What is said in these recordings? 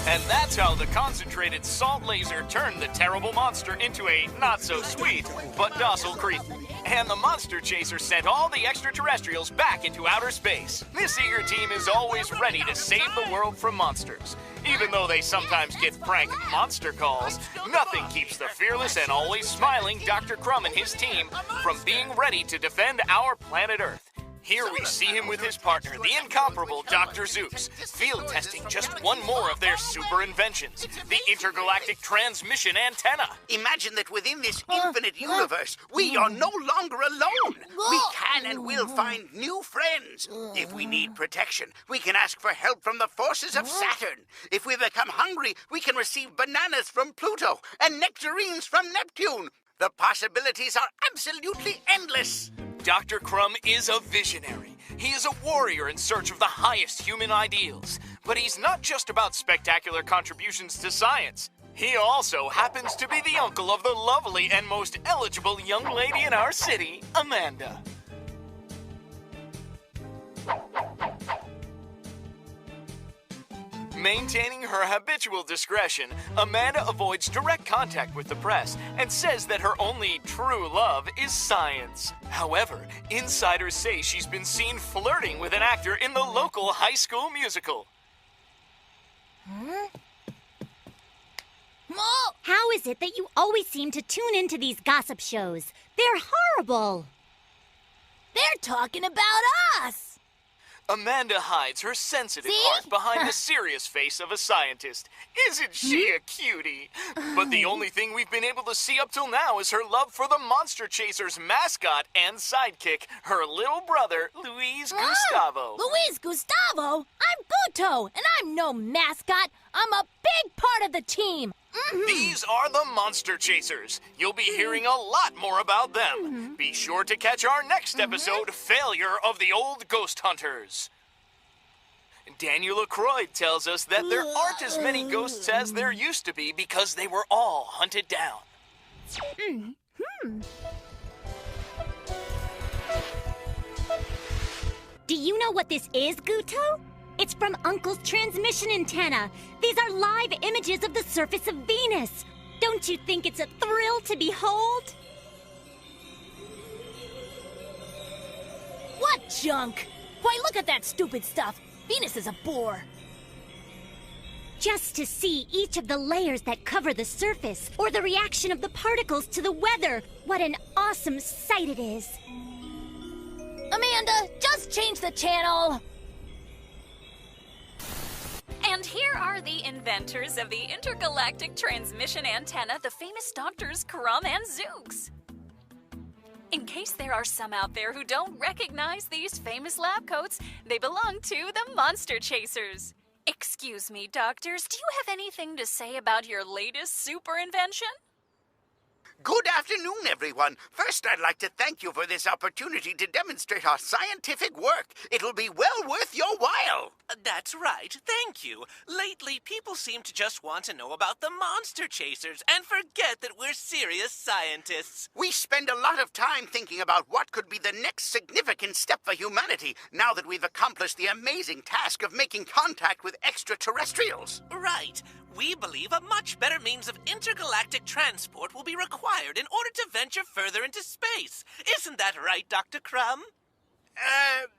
And that's how the concentrated salt laser turned the terrible monster into a not-so-sweet, but docile creature. And the monster chaser sent all the extraterrestrials back into outer space. This eager team is always ready to save the world from monsters. Even though they sometimes get frank monster calls, nothing keeps the fearless and always smiling Dr. Crumb and his team from being ready to defend our planet Earth. Here we see him with his partner, the incomparable Dr. Zeus, field testing just one more of their super inventions, the intergalactic transmission antenna. Imagine that within this infinite universe, we are no longer alone. We can and will find new friends. If we need protection, we can ask for help from the forces of Saturn. If we become hungry, we can receive bananas from Pluto and nectarines from Neptune. The possibilities are absolutely endless. Dr. Crumb is a visionary. He is a warrior in search of the highest human ideals. But he's not just about spectacular contributions to science. He also happens to be the uncle of the lovely and most eligible young lady in our city, Amanda. Maintaining her habitual discretion, Amanda avoids direct contact with the press and says that her only true love is science. However, insiders say she's been seen flirting with an actor in the local high school musical. How is it that you always seem to tune into these gossip shows? They're horrible. They're talking about us. Amanda hides her sensitive heart behind the serious face of a scientist. Isn't she a cutie? But the only thing we've been able to see up till now is her love for the Monster Chasers mascot and sidekick, her little brother, Luis Gustavo. Luis Gustavo? I'm Guto, and I'm no mascot. I'm a big part of the team. These are the Monster Chasers. You'll be hearing a lot more about them. Be sure to catch our next episode, Failure of the Old Ghost Hunters. Daniel LaCroix tells us that there aren't as many ghosts as there used to be because they were all hunted down. Do you know what this is, Guto? It's from Uncle's transmission antenna. These are live images of the surface of Venus. Don't you think it's a thrill to behold? What junk? Why, look at that stupid stuff. Venus is a bore. Just to see each of the layers that cover the surface, or the reaction of the particles to the weather. What an awesome sight it is. Amanda, just change the channel. And here are the inventors of the intergalactic transmission antenna, the famous doctors Crumb and Zooks. In case there are some out there who don't recognize these famous lab coats, they belong to the Monster Chasers. Excuse me, doctors, do you have anything to say about your latest super invention? Good afternoon, everyone. First, I'd like to thank you for this opportunity to demonstrate our scientific work. It'll be well worth your while. That's right. Thank you. Lately, people seem to just want to know about the Monster Chasers and forget that we're serious scientists. We spend a lot of time thinking about what could be the next significant step for humanity now that we've accomplished the amazing task of making contact with extraterrestrials. Right. We believe a much better means of intergalactic transport will be required in order to venture further into space. Isn't that right, Dr. Crumb?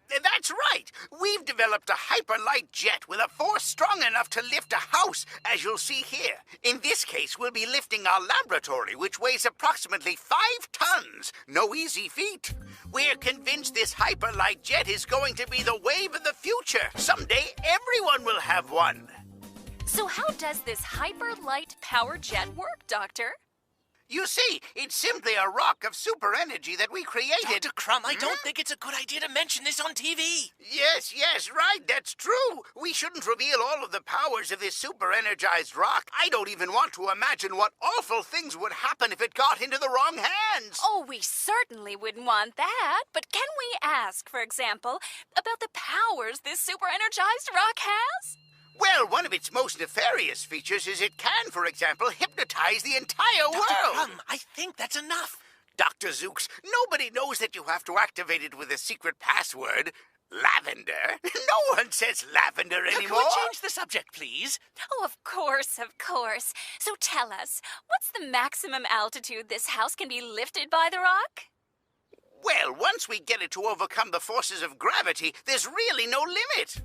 That's right. We've developed a hyperlight jet with a force strong enough to lift a house, as you'll see here. In this case, we'll be lifting our laboratory, which weighs approximately 5 tons. No easy feat. We're convinced this hyperlight jet is going to be the wave of the future. Someday, everyone will have one. So how does this hyperlight power jet work, Doctor? You see, it's simply a rock of super energy that we created. Dr. Crumb, I don't think it's a good idea to mention this on TV. Yes, right, that's true. We shouldn't reveal all of the powers of this super-energized rock. I don't even want to imagine what awful things would happen if it got into the wrong hands. Oh, we certainly wouldn't want that. But can we ask, for example, about the powers this super-energized rock has? Well, one of its most nefarious features is it can, for example, hypnotize the entire world. Dr. Crumb, I think that's enough. Dr. Zooks, nobody knows that you have to activate it with a secret password. Lavender? No one says lavender Can anymore. we change the subject, please? Oh, of course, of course. So tell us, what's the maximum altitude this house can be lifted by the rock? Well, once we get it to overcome the forces of gravity, there's really no limit.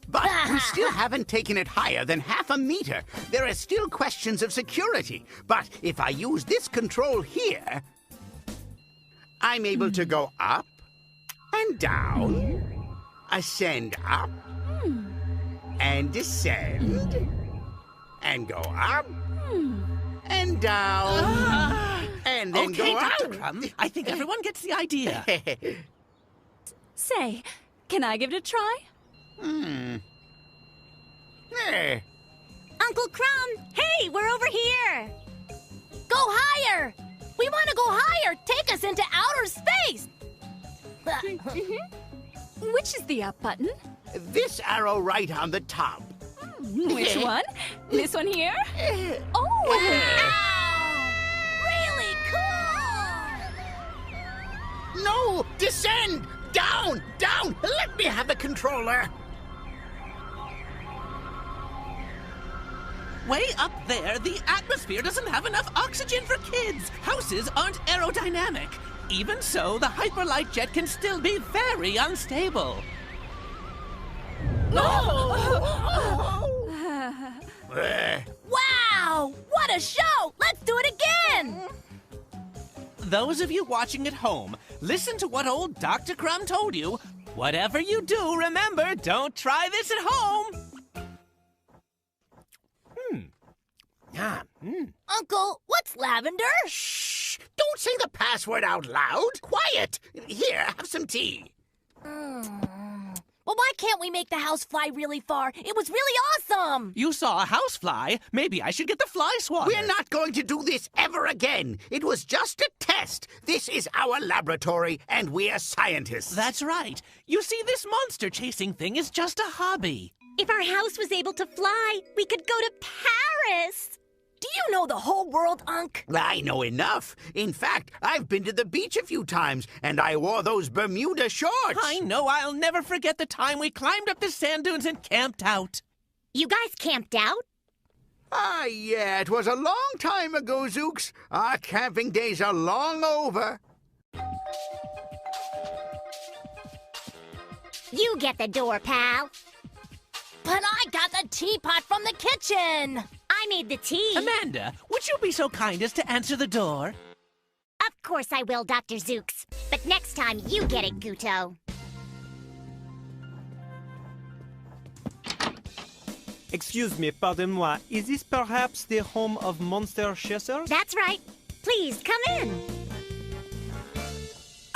But we still haven't taken it higher than 0.5 meter. There are still questions of security. But if I use this control here, I'm able to go up and down, ascend up, and descend, and go up, and down, and then Okay, go Dr. out. Crumb, I think everyone gets the idea. Say, can I give it a try? Eh. Uncle Crumb, hey, we're over here. Go higher! We want to go higher! Take us into outer space! Which is the up button? This arrow right on the top. Which one? This one here? Oh! Wow! Really cool! No! Descend! Down! Down! Let me have the controller! Way up there, the atmosphere doesn't have enough oxygen for kids. Houses aren't aerodynamic. Even so, the hyperlight jet can still be very unstable. Wow! What a show! Let's do it again! Those of you watching at home, listen to what old Dr. Crumb told you. Whatever you do, remember, don't try this at home. Uncle, what's lavender? Shh! Don't say the password out loud! Quiet! Here, have some tea. Well, why can't we make the house fly really far? It was really awesome! You saw a housefly. Maybe I should get the fly swatter. We're not going to do this ever again. It was just a test. This is our laboratory, and we're scientists. That's right. You see, this monster chasing thing is just a hobby. If our house was able to fly, we could go to Paris. Do you know the whole world, Unc? I know enough. In fact, I've been to the beach a few times, and I wore those Bermuda shorts. I know I'll never forget the time we climbed up the sand dunes and camped out. You guys camped out? Ah, yeah, it was a long time ago, Zooks. Our camping days are long over. You get the door, pal. But I got the teapot from the kitchen! I made the tea. Amanda, would you be so kind as to answer the door? Of course I will, Dr. Zooks. But next time, you get it, Guto. Excuse me, pardon-moi. Is this perhaps the home of monster chasers? That's right. Please, come in.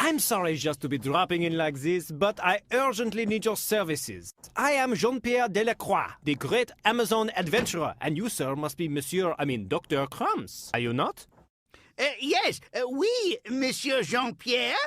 I'm sorry just to be dropping in like this, but I urgently need your services. I am Jean-Pierre Delacroix, the great Amazon adventurer, and you, sir, must be Dr. Crumbs. Are you not? Yes, oui, Monsieur Jean-Pierre.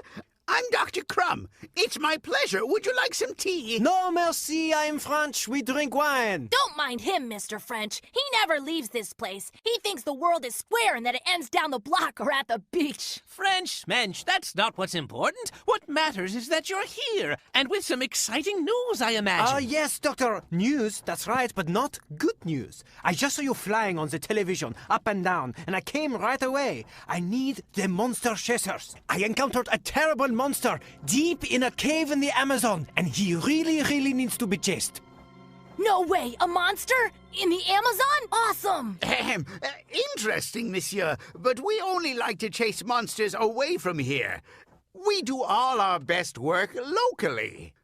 I'm Dr. Crumb. It's my pleasure. Would you like some tea? No, merci, I'm French. We drink wine. Don't mind him, Mr. French. He never leaves this place. He thinks the world is square and that it ends down the block or at the beach. French, mensch, that's not what's important. What matters is that you're here, and with some exciting news, I imagine. Yes, Doctor. News, that's right, but not good news. I just saw you flying on the television, up and down, and I came right away. I need the monster chasers. I encountered a terrible monster deep in a cave in the Amazon, and he really needs to be chased. No way! A monster? In the Amazon? Awesome! Interesting, monsieur, but we only like to chase monsters away from here. We do all our best work locally.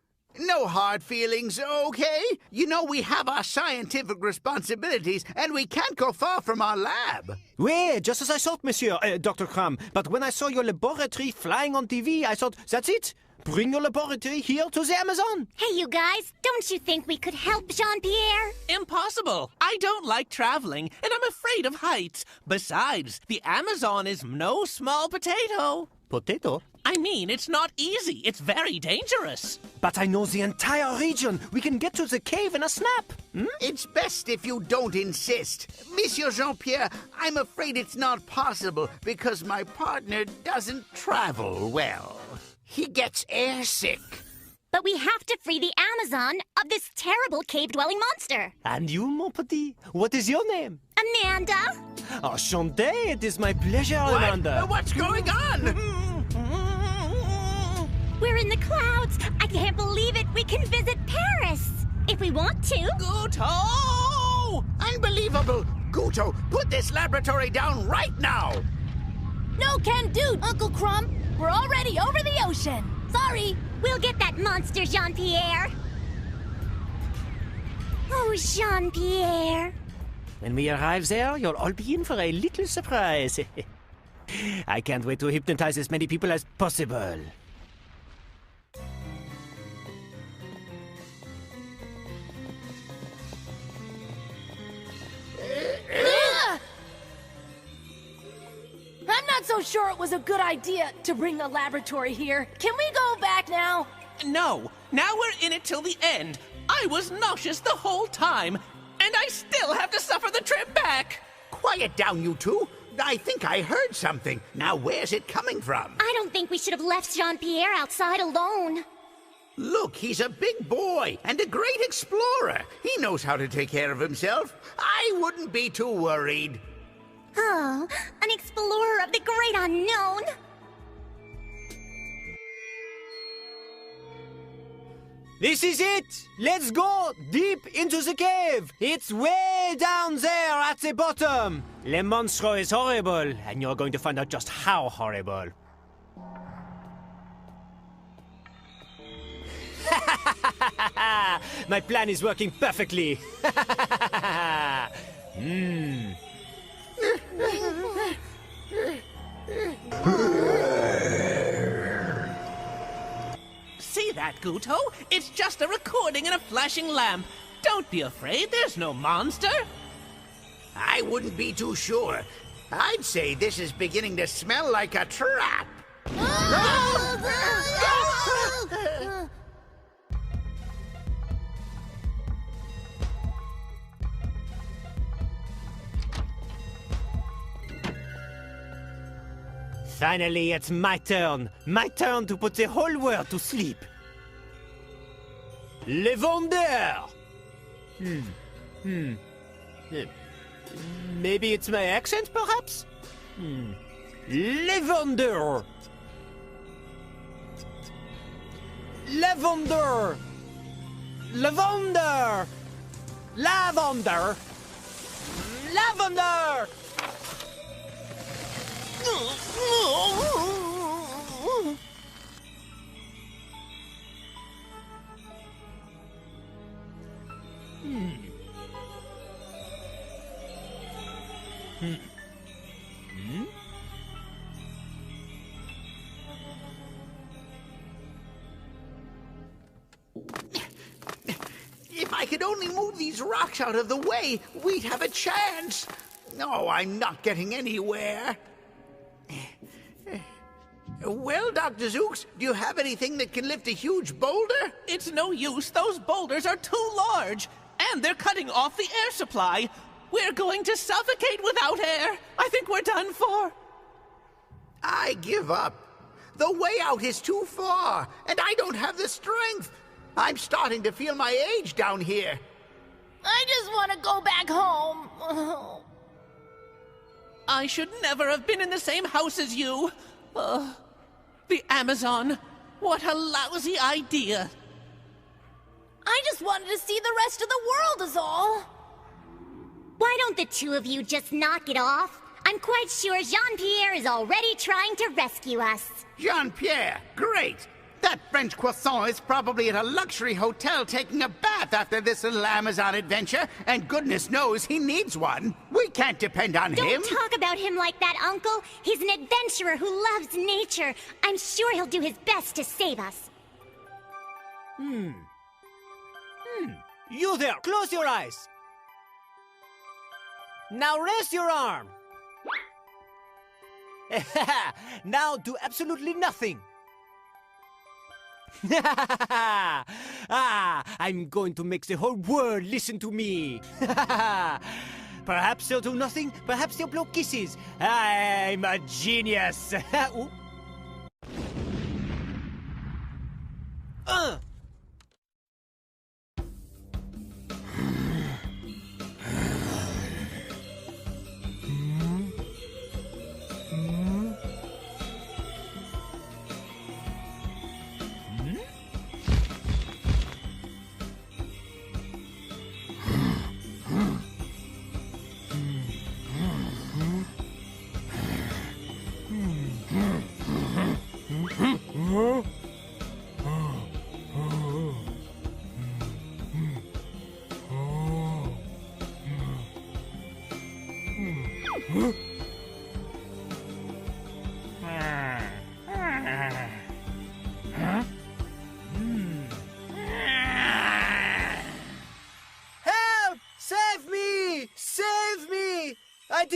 No hard feelings, okay? You know, we have our scientific responsibilities, and we can't go far from our lab. Oui, just as I thought, monsieur, Dr. Crumb. But when I saw your laboratory flying on TV, I thought, that's it. Bring your laboratory here to the Amazon. Hey, you guys, don't you think we could help Jean-Pierre? Impossible. I don't like traveling, and I'm afraid of heights. Besides, the Amazon is no small potato. Potato? I mean, it's not easy. It's very dangerous. But I know the entire region. We can get to the cave in a snap. It's best if you don't insist. Monsieur Jean-Pierre, I'm afraid it's not possible because my partner doesn't travel well. He gets airsick. But we have to free the Amazon of this terrible cave-dwelling monster. And you, mon petit? What is your name? Amanda? Enchanté, it is my pleasure, Amanda. What's going on? We're in the clouds. I can't believe it. We can visit Paris. If we want to. Guto! Unbelievable! Guto, put this laboratory down right now! No can do, Uncle Crumb. We're already over the ocean. Sorry. We'll get that monster, Jean-Pierre. Oh, Jean-Pierre. When we arrive there, you'll all be in for a little surprise. I can't wait to hypnotize as many people as possible. I'm not so sure it was a good idea to bring the laboratory here. Can we go back now? No, now we're in it till the end. I was nauseous the whole time, and I still have to suffer the trip back. Quiet down, you two. I think I heard something. Now, where's it coming from? I don't think we should have left Jean-Pierre outside alone. Look, he's a big boy and a great explorer. He knows how to take care of himself. I wouldn't be too worried. Oh, an explorer of the great unknown. This is it! Let's go deep into the cave! It's way down there at the bottom! Le monstro is horrible, and you're going to find out just how horrible. My plan is working perfectly! See that, Guto? It's just a recording and a flashing lamp. Don't be afraid, there's no monster. I wouldn't be too sure. I'd say this is beginning to smell like a trap. Finally, it's my turn. My turn to put the whole world to sleep. Le Vendeur! Maybe it's my accent, perhaps? Le Vendeur! Lavender! Lavender! Lavender! Lavender! If I could only move these rocks out of the way, we'd have a chance. No, I'm not getting anywhere. Well, Dr. Zooks, do you have anything that can lift a huge boulder? It's no use, those boulders are too large, and they're cutting off the air supply. We're going to suffocate without air. I think we're done for. I give up. The way out is too far, and I don't have the strength. I'm starting to feel my age down here. I just want to go back home. I should never have been in the same house as you. The Amazon. What a lousy idea. I just wanted to see the rest of the world is all. Why don't the two of you just knock it off? I'm quite sure Jean-Pierre is already trying to rescue us. Jean-Pierre, great. That French croissant is probably at a luxury hotel taking a bath after this little Amazon adventure, and goodness knows he needs one. We can't depend on him. Don't talk about him like that, Uncle. He's an adventurer who loves nature. I'm sure he'll do his best to save us. You there, close your eyes. Now rest your arm. Now do absolutely nothing. I'm going to make the whole world listen to me. Perhaps they'll do nothing, perhaps they'll blow kisses. I'm a genius. Ooh.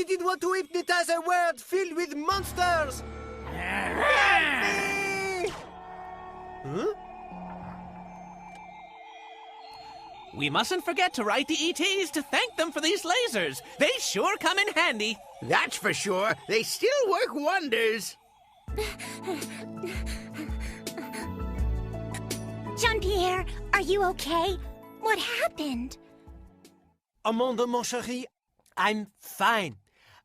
didn't want to hypnotize a world filled with monsters! Help me! Huh? We mustn't forget to write the ETs to thank them for these lasers. They sure come in handy. That's for sure. They still work wonders. Jean-Pierre, are you okay? What happened? Amanda, mon chéri, I'm fine.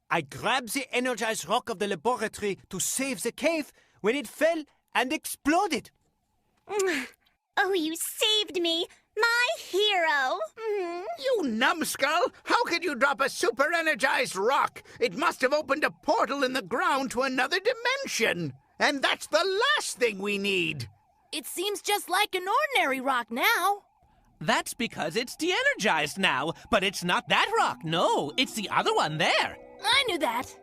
I grabbed the energized rock of the laboratory to save the cave when it fell and exploded. Oh, you saved me! My hero! You numbskull! How could you drop a super-energized rock? It must have opened a portal in the ground to another dimension. And that's the last thing we need. It seems just like an ordinary rock now. That's because it's de-energized now, but it's not that rock, no. It's the other one there. I knew that.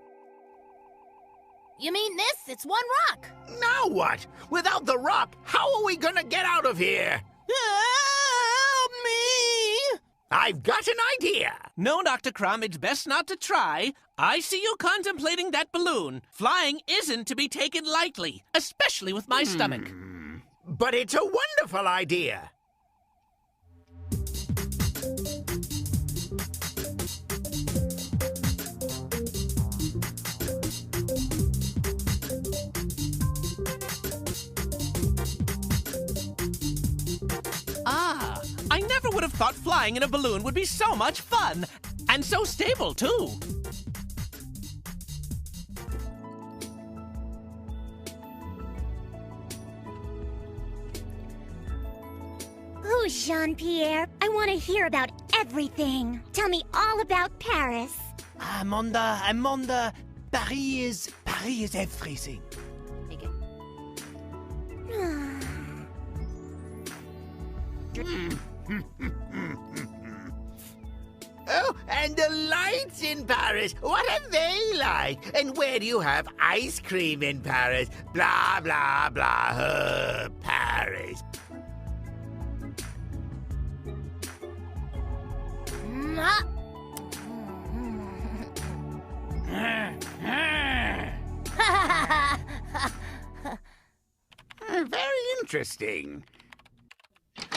You mean this? It's one rock. Now what? Without the rock, how are we gonna get out of here? Help me! I've got an idea. No, Dr. Crumb, it's best not to try. I see you contemplating that balloon. Flying isn't to be taken lightly, especially with my stomach. But it's a wonderful idea. Ah, I never would have thought flying in a balloon would be so much fun. And so stable, too. Oh, Jean-Pierre, I want to hear about everything. Tell me all about Paris. Amanda, Paris is everything. Oh, and the lights in Paris. What are they like? And where do you have ice cream in Paris? Blah, blah, blah. Paris. Very interesting.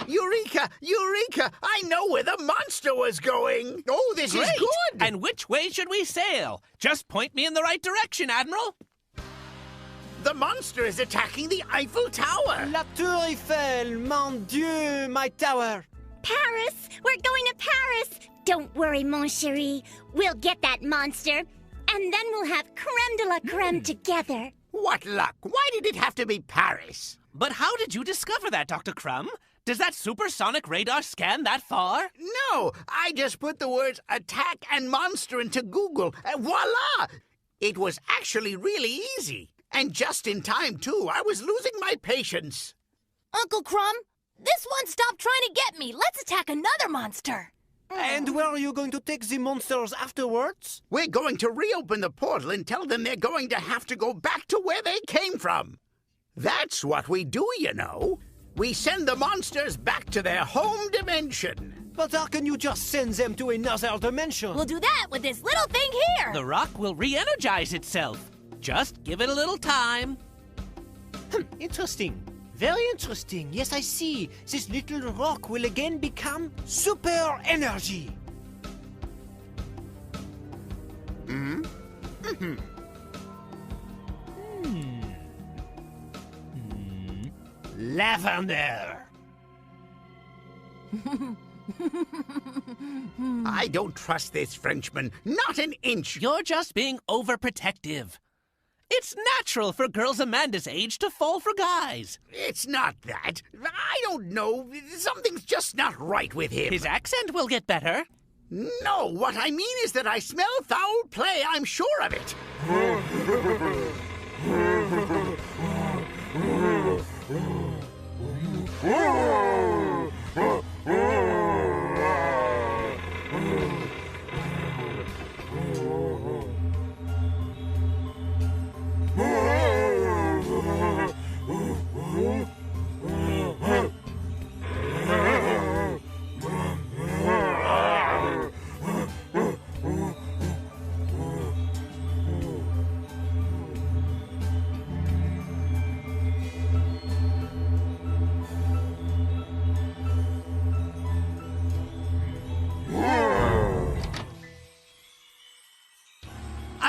Eureka! Eureka! I know where the monster was going! Oh, this is Great. good! And which way should we sail? Just point me in the right direction, Admiral. The monster is attacking the Eiffel Tower! La Tour Eiffel, mon Dieu, my tower. Paris! We're going to Paris! Don't worry, mon chéri. We'll get that monster, and then we'll have creme de la creme together. What luck! Why did it have to be Paris? But how did you discover that, Dr. Crumb? Does that supersonic radar scan that far? No, I just put the words attack and monster into Google, and voila! It was actually really easy. And just in time, too. I was losing my patience. Uncle Crumb, this one stopped trying to get me. Let's attack another monster. And where are you going to take the monsters afterwards? We're going to reopen the portal and tell them they're going to have to go back to where they came from. That's what we do, you know. We send the monsters back to their home dimension. But how can you just send them to another dimension? We'll do that with this little thing here. The rock will re-energize itself. Just give it a little time. Interesting. Very interesting. Yes, I see. This little rock will again become super energy. Lavender. I don't trust this Frenchman. Not an inch. You're just being overprotective. It's natural for girls Amanda's age to fall for guys. It's not that. I don't know. Something's just not right with him. His accent will get better. No, what I mean is that I smell foul play. I'm sure of it.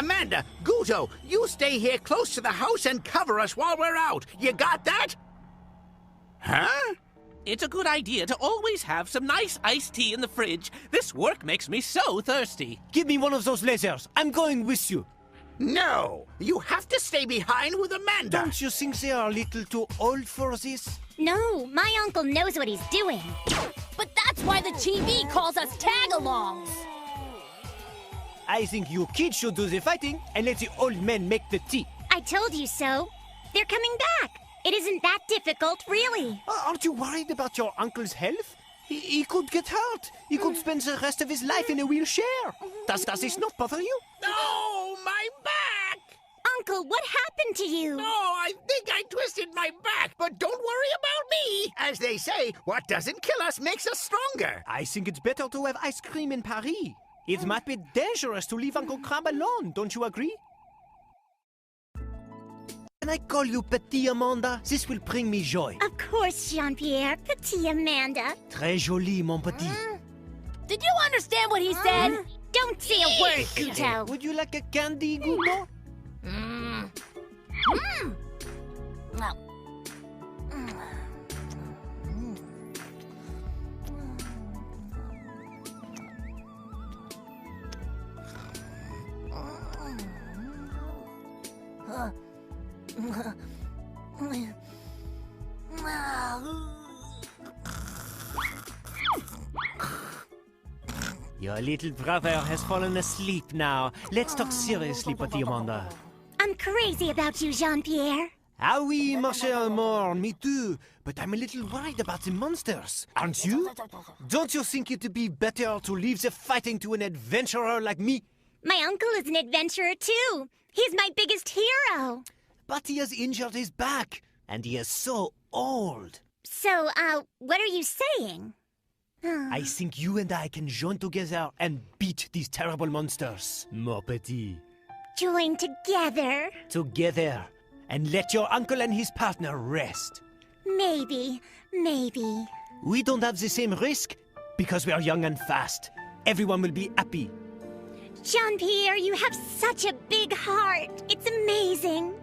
Amanda, Guto, you stay here close to the house and cover us while we're out. You got that? Huh? It's a good idea to always have some nice iced tea in the fridge. This work makes me so thirsty. Give me one of those lasers. I'm going with you. No, you have to stay behind with Amanda. Don't you think they are a little too old for this? No, my uncle knows what he's doing. But that's why the TV calls us tag-alongs. I think you kids should do the fighting and let the old men make the tea. I told you so. They're coming back. It isn't that difficult, really. Aren't you worried about your uncle's health? He could get hurt. He could spend the rest of his life in a wheelchair. Does this not bother you? No, my back! Uncle, what happened to you? No, I think I twisted my back, but don't worry about me. As they say, what doesn't kill us makes us stronger. I think it's better to have ice cream in Paris. It might be dangerous to leave Uncle Crab alone, don't you agree? Can I call you Petit Amanda? This will bring me joy. Of course, Jean-Pierre. Petit Amanda. Très joli, mon petit. Did you understand what he said? Don't say a word, Guto. Would you like a candy, Guto? No. Your little brother has fallen asleep now. Let's talk seriously, Petit Amanda. I'm crazy about you, Jean-Pierre. Ah oui, mon cher amour, me too. But I'm a little worried about the monsters. Aren't you? Don't you think it would be better to leave the fighting to an adventurer like me? My uncle is an adventurer, too. He's my biggest hero. But he has injured his back, and he is so old. So, what are you saying? I think you and I can join together and beat these terrible monsters, mon petit. Join together? Together, and let your uncle and his partner rest. Maybe. We don't have the same risk because we are young and fast. Everyone will be happy. Jean-Pierre, you have such a big heart. It's amazing.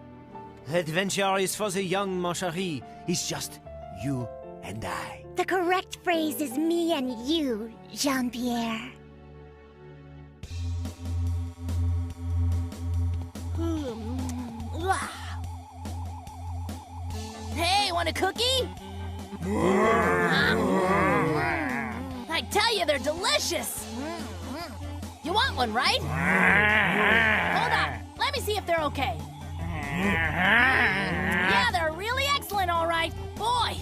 Adventure is for the young, mon chéri. It's just you and I. The correct phrase is me and you, Jean-Pierre. Hey, want a cookie? I tell you, they're delicious. You want one, right? Hold on. Let me see if they're okay. Yeah, they're really excellent, all right. Boy.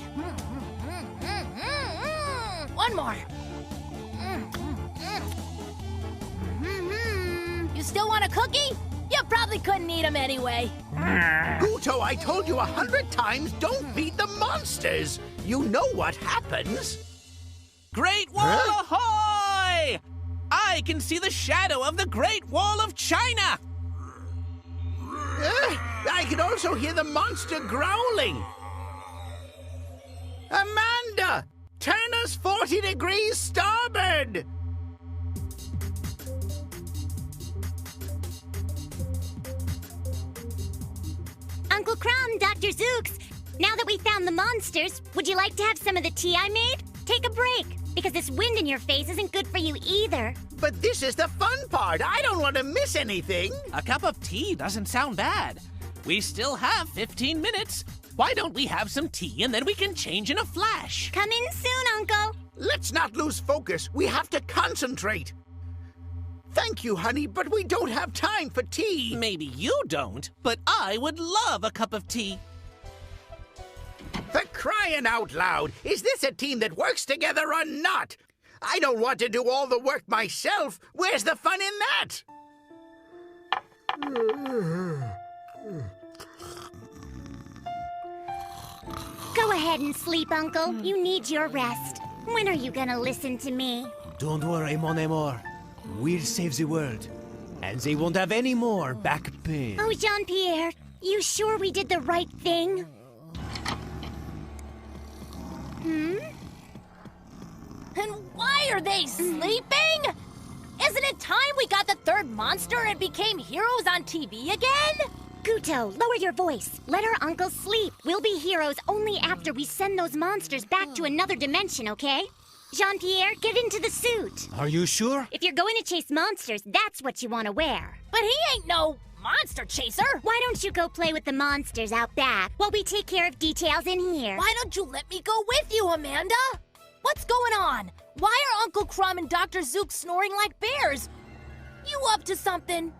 One more. You still want a cookie? You probably couldn't eat them anyway. Guto, I told you 100 times, don't feed the monsters. You know what happens. Great Wall ahoy! I can see the shadow of the Great Wall of China! I can also hear the monster growling. Amanda, turn us 40 degrees starboard. Uncle Crumb, Dr. Zooks, now that we found the monsters, would you like to have some of the tea I made? Take a break, because this wind in your face isn't good for you either. But this is the fun part. I don't want to miss anything. A cup of tea doesn't sound bad. We still have 15 minutes. Why don't we have some tea and then we can change in a flash? Come in soon, Uncle. Let's not lose focus. We have to concentrate. Thank you, honey, but we don't have time for tea. Maybe you don't, but I would love a cup of tea. For crying out loud, is this a team that works together or not? I don't want to do all the work myself. Where's the fun in that? Go ahead and sleep, Uncle. You need your rest. When are you gonna listen to me? Don't worry, mon amour. We'll save the world. And they won't have any more back pain. Oh, Jean-Pierre, you sure we did the right thing? And why are they sleeping? Isn't it time we got the third monster and became heroes on TV again? Guto, lower your voice. Let our uncle sleep. We'll be heroes only after we send those monsters back to another dimension, okay? Jean-Pierre, get into the suit. Are you sure? If you're going to chase monsters, that's what you want to wear. But he ain't no monster chaser. Why don't you go play with the monsters out back while we take care of details in here? Why don't you let me go with you, Amanda? What's going on? Why are Uncle Crumb and Dr. Zook snoring like bears? You up to something?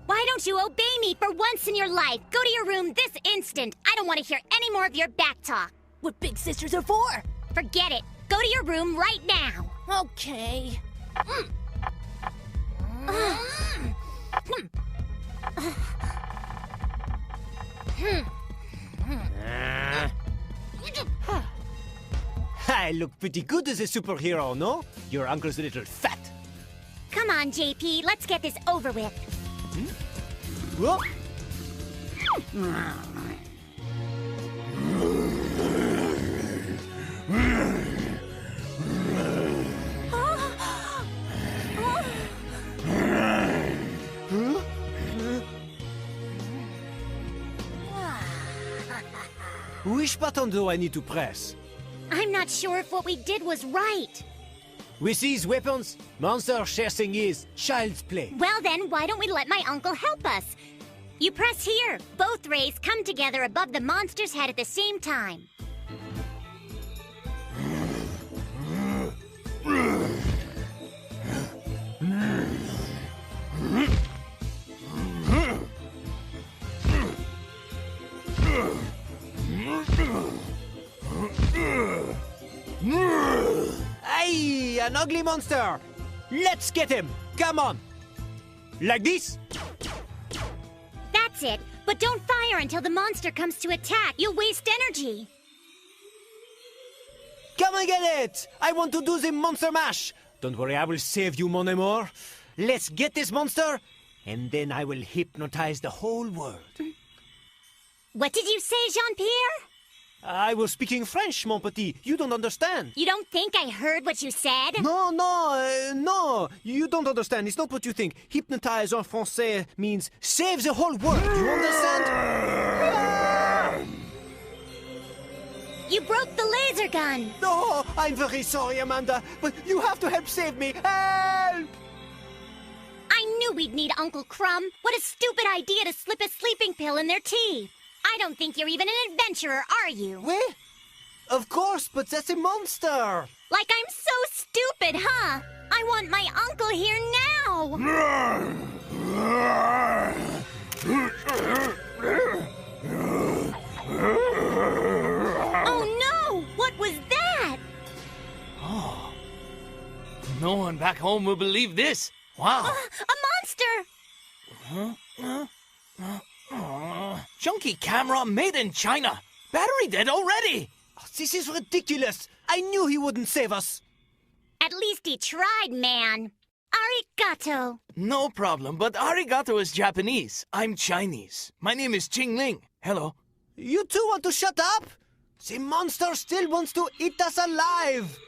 Why don't you obey me for once in your life? Go to your room this instant. I don't want to hear any more of your back talk. What big sisters are for? Forget it. Go to your room right now. Okay. I look pretty good as a superhero, no? Your uncle's a little fat. Come on, JP. Let's get this over with. Whoa. Which button do I need to press? I'm not sure if what we did was right. With these weapons, monster chasing is child's play. Well then, why don't we let my uncle help us? You press here. Both rays come together above the monster's head at the same time. Aye, an ugly monster! Let's get him! Come on! Like this? That's it. But don't fire until the monster comes to attack. You'll waste energy. Come and get it! I want to do the monster mash! Don't worry, I will save you, mon amour. Let's get this monster, and then I will hypnotize the whole world. What did you say, Jean-Pierre? I was speaking French, mon petit. You don't understand. You don't think I heard what you said? No. You don't understand. It's not what you think. Hypnotize en français means save the whole world. You understand? You broke the laser gun. No, I'm very sorry, Amanda, but you have to help save me. Help! I knew we'd need Uncle Crumb. What a stupid idea to slip a sleeping pill in their tea. I don't think you're even an adventurer, are you? What? Of course, but that's a monster. Like I'm so stupid, huh? I want my uncle here now. Oh no! What was that? Oh. No one back home will believe this. Wow. A monster! Junky camera made in China. Battery dead already. Oh, this is ridiculous. I knew he wouldn't save us. At least he tried, man. Arigato. No problem, but arigato is Japanese. I'm Chinese. My name is Jing Ling. Hello. You two want to shut up? The monster still wants to eat us alive.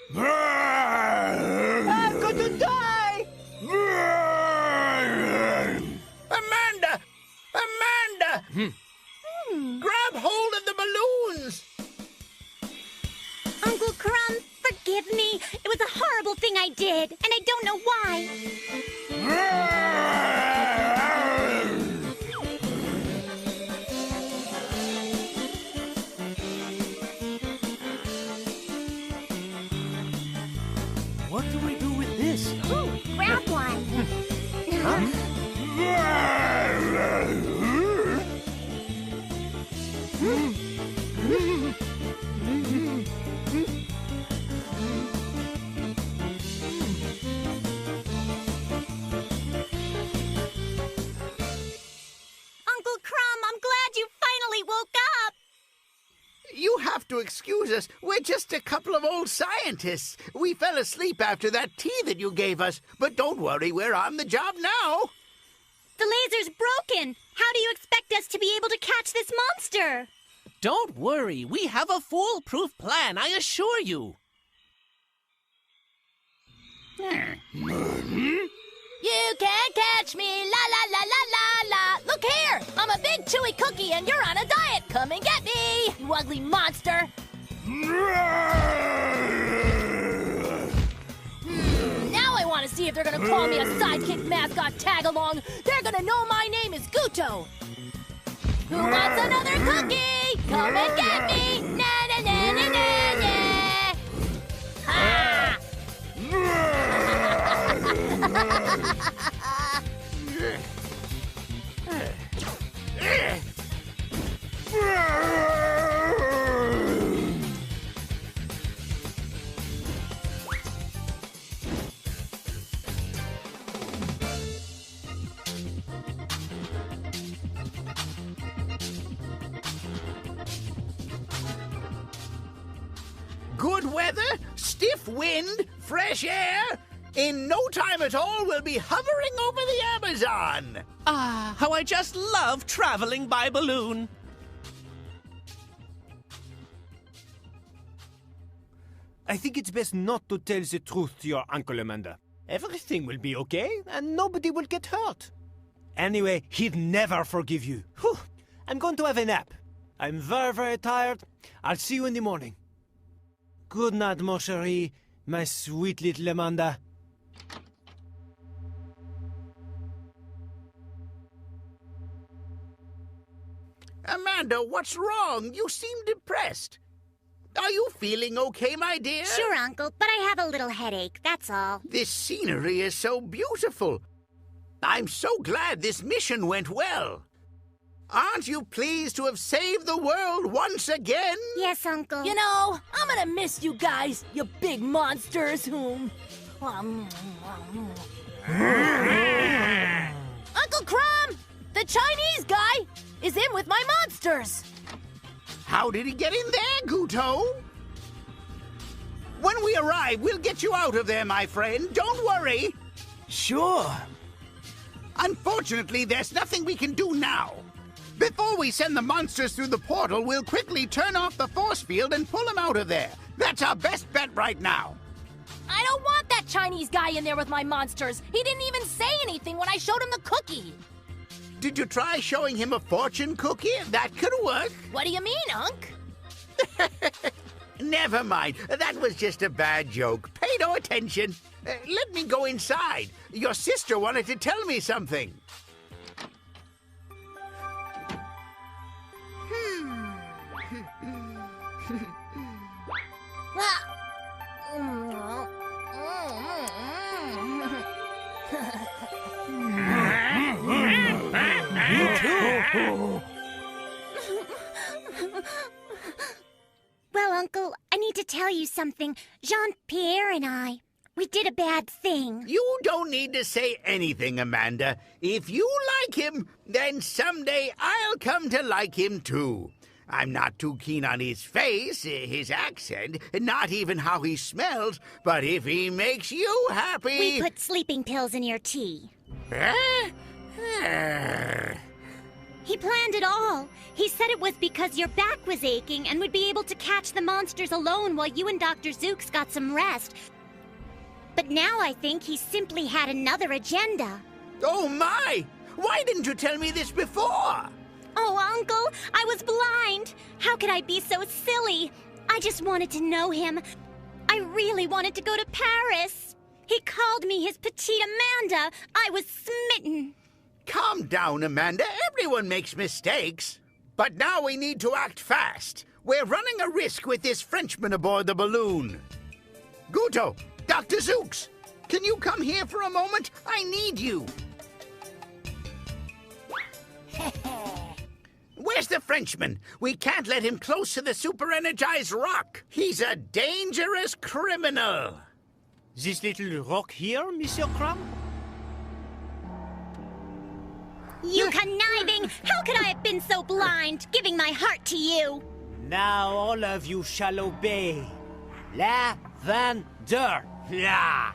I'm going to die. Amanda! Amanda! Grab hold of the balloons! Uncle Crumb, forgive me. It was a horrible thing I did, and I don't know why. What do we do with this? Ooh, grab one. Uncle Crumb, I'm glad you finally woke up. You have to excuse us. We're just a couple of old scientists. We fell asleep after that tea that you gave us. But don't worry, we're on the job now. The laser's broken. How do you expect us to be able to catch this monster? Don't worry, we have a foolproof plan, I assure you. You can't catch me, la la la la la la. Look here, I'm a big chewy cookie and you're on a diet. Come and get me, you ugly monster. Now I want to see if they're gonna call me a sidekick mascot tag-along. They're gonna know my name is Guto. Who wants another cookie? Come and get me, na na na na na na. Ha! Good weather, stiff wind, fresh air. In no time at all, we'll be hovering over the Amazon. Ah, how I just love traveling by balloon. I think it's best not to tell the truth to your Uncle Amanda. Everything will be okay, and nobody will get hurt. Anyway, he'd never forgive you. Whew. I'm going to have a nap. I'm very, very tired. I'll see you in the morning. Good night, mon chéri, my sweet little Amanda. Amanda, what's wrong? You seem depressed. Are you feeling okay, my dear? Sure, Uncle, but I have a little headache, that's all. This scenery is so beautiful. I'm so glad this mission went well. Aren't you pleased to have saved the world once again? Yes, Uncle. You know, I'm gonna miss you guys, you big monsters. Uncle Crumb, the Chinese guy, is in with my monsters. How did he get in there, Guto? When we arrive, we'll get you out of there, my friend. Don't worry. Sure. Unfortunately, there's nothing we can do now. Before we send the monsters through the portal, we'll quickly turn off the force field and pull them out of there. That's our best bet right now. I don't want that Chinese guy in there with my monsters. He didn't even say anything when I showed him the cookie. Did you try showing him a fortune cookie? That could work. What do you mean, Unc? Never mind. That was just a bad joke. Pay no attention. Let me go inside. Your sister wanted to tell me something. Well, Uncle, I need to tell you something. Jean-Pierre and we did a bad thing. You don't need to say anything, Amanda. If you like him, then someday I'll come to like him too. I'm not too keen on his face, his accent, not even how he smells, but if he makes you happy... We put sleeping pills in your tea. He planned it all. He said it was because your back was aching and would be able to catch the monsters alone while you and Dr. Zooks got some rest. But now I think he simply had another agenda. Oh my! Why didn't you tell me this before? Oh, Uncle, I was blind. How could I be so silly? I just wanted to know him. I really wanted to go to Paris. He called me his petite Amanda. I was smitten. Calm down, Amanda. Everyone makes mistakes. But now we need to act fast. We're running a risk with this Frenchman aboard the balloon. Guto, Dr. Zooks, can you come here for a moment? I need you. Where's the Frenchman? We can't let him close to the super-energized rock. He's a dangerous criminal. This little rock here, Monsieur Crumb? You conniving! How could I have been so blind, giving my heart to you? Now all of you shall obey. Lavender. Yeah.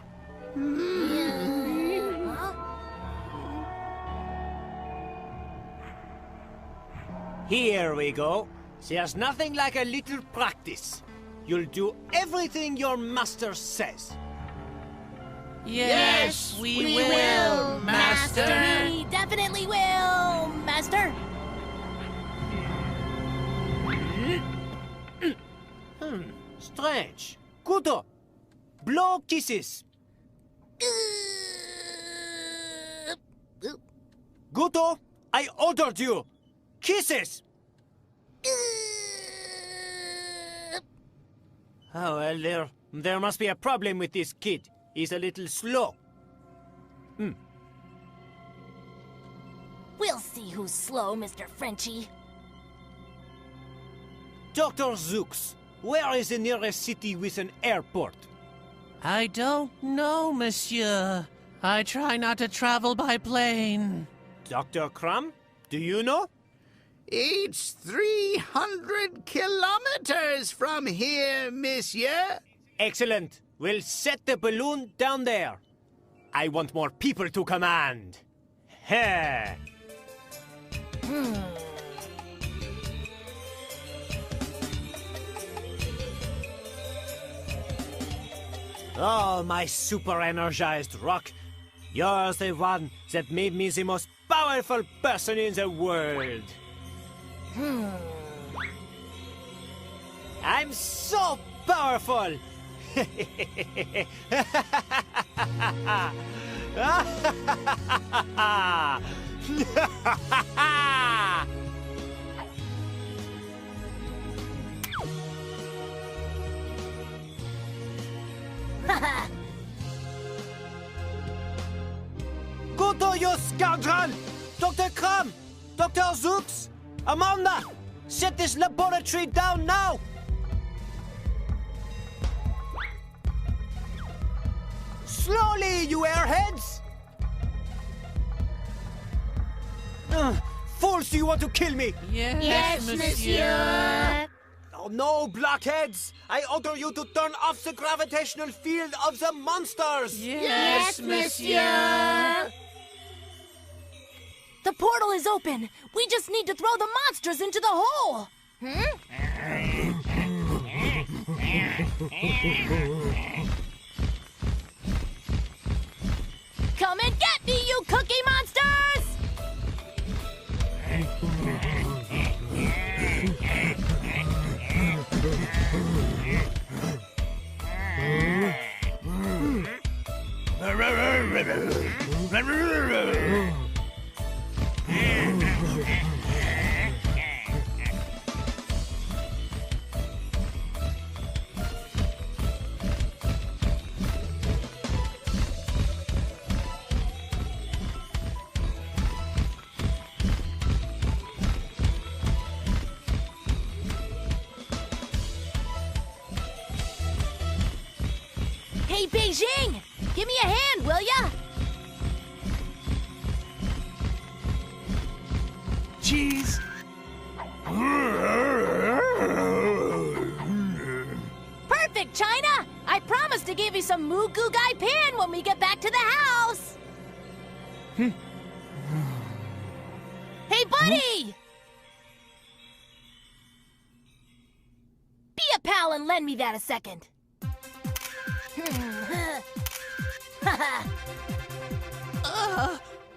Here we go. There's nothing like a little practice. You'll do everything your master says. Yes, we will, Master. We definitely will, Master. Strange. Guto, blow kisses. Guto, I ordered you. Kisses. Oh, well, there must be a problem with this kid. He's a little slow. We'll see who's slow, Mr. Frenchie. Dr. Zooks, where is the nearest city with an airport? I don't know, monsieur. I try not to travel by plane. Dr. Crumb, do you know? It's 300 kilometers from here, monsieur. Excellent. We'll set the balloon down there. I want more people to command. Heh. Oh, my super energized rock. You're the one that made me the most powerful person in the world. I'm so powerful! Guto, you scoundrel! Dr. Crumb! Dr. Zooks! Amanda! Set this laboratory down now! Slowly, you airheads! Fools, do you want to kill me? Yes, monsieur. Oh no, blockheads! I order you to turn off the gravitational field of the monsters! Yes, monsieur. The portal is open. We just need to throw the monsters into the hole. Come and get me, you cookie monsters! Hey, Beijing! Give me a hand, will ya? Cheese. Perfect, China! I promise to give you some Moo Goo Gai Pan when we get back to the house! Hey, buddy! Be a pal and lend me that a second.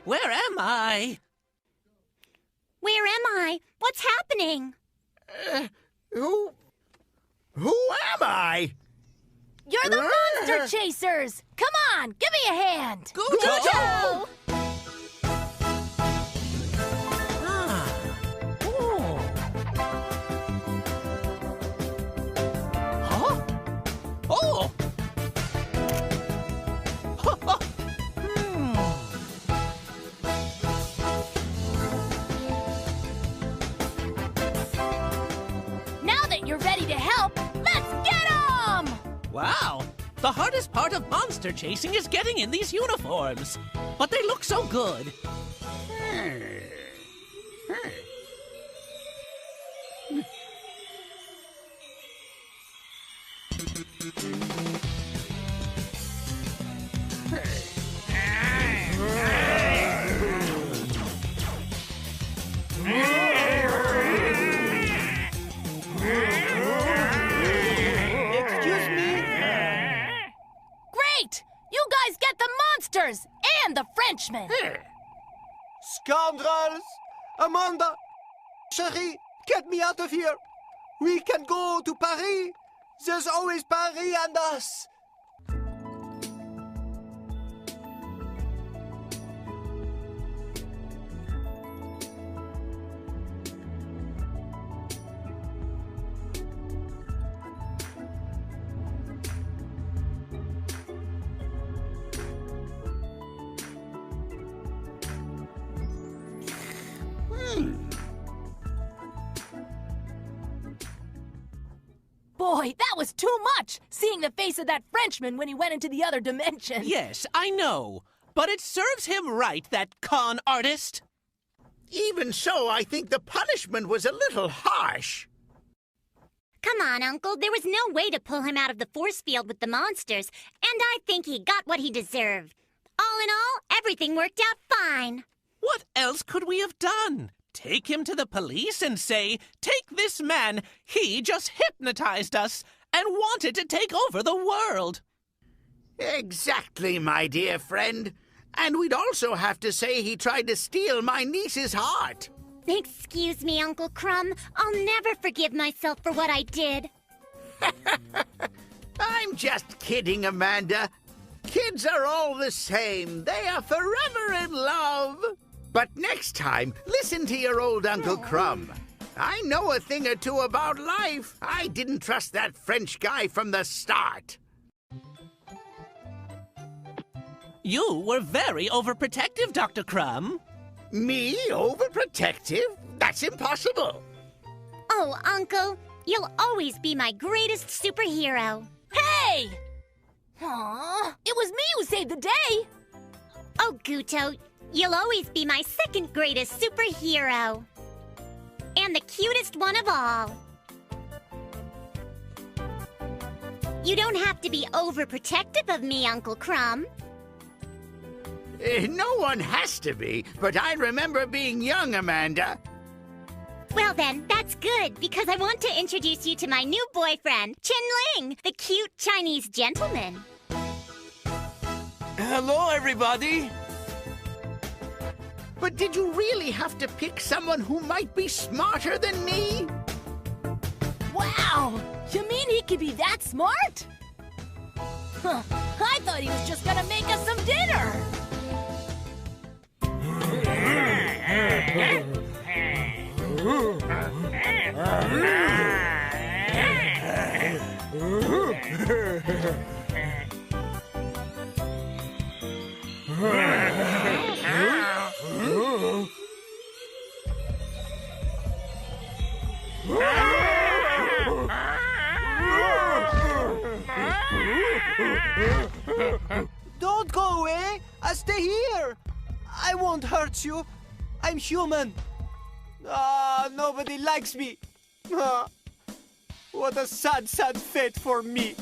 Where am I? Where am I? What's happening? Who am I? You're the monster chasers! Come on, give me a hand! Guto! Huh? Oh! Now that you're ready to help, let's get 'em! Wow! The hardest part of monster chasing is getting in these uniforms. But they look so good. Excuse me? Great! You guys get the and the Frenchman. Scoundrels! Amanda! Cherie, get me out of here! We can go to Paris! There's always Paris and us! Boy, that was too much, seeing the face of that Frenchman when he went into the other dimension. Yes, I know. But it serves him right, that con artist. Even so, I think the punishment was a little harsh. Come on, Uncle. There was no way to pull him out of the force field with the monsters, and I think he got what he deserved. All in all, everything worked out fine. What else could we have done? Take him to the police and say, "Take this man, he just hypnotized us and wanted to take over the world." Exactly, my dear friend. And we'd also have to say he tried to steal my niece's heart. Excuse me, Uncle Crumb. I'll never forgive myself for what I did. I'm just kidding, Amanda. Kids are all the same. They are forever in love. But next time, listen to your old Uncle Crumb. I know a thing or two about life. I didn't trust that French guy from the start. You were very overprotective, Dr. Crumb. Me, overprotective? That's impossible. Oh, Uncle, you'll always be my greatest superhero. Hey! Aw, it was me who saved the day. Oh, Guto, you'll always be my second greatest superhero. And the cutest one of all. You don't have to be overprotective of me, Uncle Crumb. No one has to be, but I remember being young, Amanda. Well then, that's good, because I want to introduce you to my new boyfriend, Chin Ling, the cute Chinese gentleman. Hello, everybody. But did you really have to pick someone who might be smarter than me? Wow! You mean he could be that smart? Huh, I thought he was just gonna make us some dinner! Don't go away! I'll stay here! I won't hurt you. I'm human. Nobody likes me. What a sad, sad fate for me.